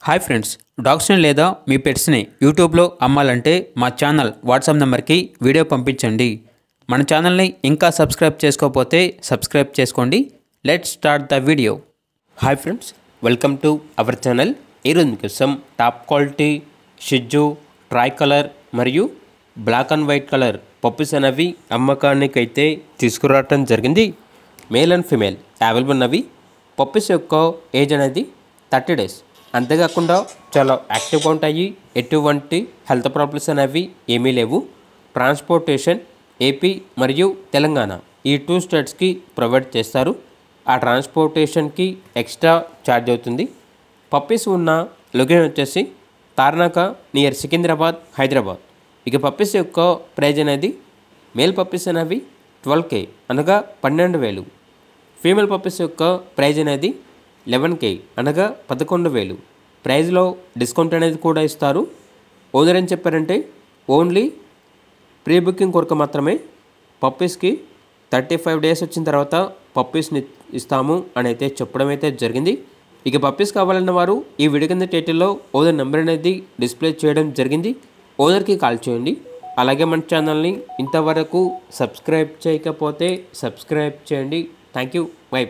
Hi friends, డాగ్స్ని లేదా మీ పెట్స్ని యూట్యూబ్లో అమ్మాలంటే మా ఛానల్ వాట్సాప్ నెంబర్కి వీడియో పంపించండి. మన ఛానల్ని ఇంకా సబ్స్క్రైబ్ చేసుకోకపోతే సబ్స్క్రైబ్ చేసుకోండి. Let's start the video. Hi friends, welcome to our channel. ఈరోజు మీకోసం top quality shih tzu, tri colour మరియు black and white colour puppies అనేవి అమ్మకానికి అయితే తీసుకురావటం జరిగింది. మేల్ అండ్ ఫీమేల్ అవైలబుల్ ఉన్నవి. పప్పీస్ యొక్క ఏజ్ అనేది 30 days. అంతేకాకుండా చాలా యాక్టివ్గా ఉంటాయి. ఎటువంటి హెల్త్ ప్రాబ్లమ్స్ అనేవి ఏమీ లేవు. ట్రాన్స్పోర్టేషన్ ఏపీ మరియు తెలంగాణ ఈ 2 స్టేట్స్కి ప్రొవైడ్ చేస్తారు. ఆ ట్రాన్స్పోర్టేషన్కి ఎక్స్ట్రా ఛార్జ్ అవుతుంది. పప్పీస్ ఉన్న లొకేషన్ వచ్చేసి తార్నాక నియర్ సికింద్రాబాద్, హైదరాబాద్. ఇక పప్పీస్ యొక్క ప్రైజ్ అనేది మేల్ పప్పీస్ అనేవి 12K అనగా 12,000. ఫీమేల్ పప్పీస్ యొక్క ప్రైజ్ అనేది 11K అనగా 11,000. ప్రైజ్లో డిస్కౌంట్ అనేది కూడా ఇస్తారు. ఓనర్ ఏం చెప్పారంటే ఓన్లీ ప్రీ బుకింగ్ కొరకు మాత్రమే పప్పీస్కి 35 days వచ్చిన తర్వాత పప్పీస్ని ఇస్తాము అని అయితే చెప్పడం అయితే జరిగింది. ఇక పప్పీస్ కావాలన్న వారు ఈ వీడియో కింద టైటిల్లో ఓనర్ నెంబర్ అనేది డిస్ప్లే చేయడం జరిగింది. ఓనర్కి కాల్ చేయండి. అలాగే మన ఛానల్ని ఇంతవరకు సబ్స్క్రైబ్ చేయకపోతే సబ్స్క్రైబ్ చేయండి. Thank you. బై.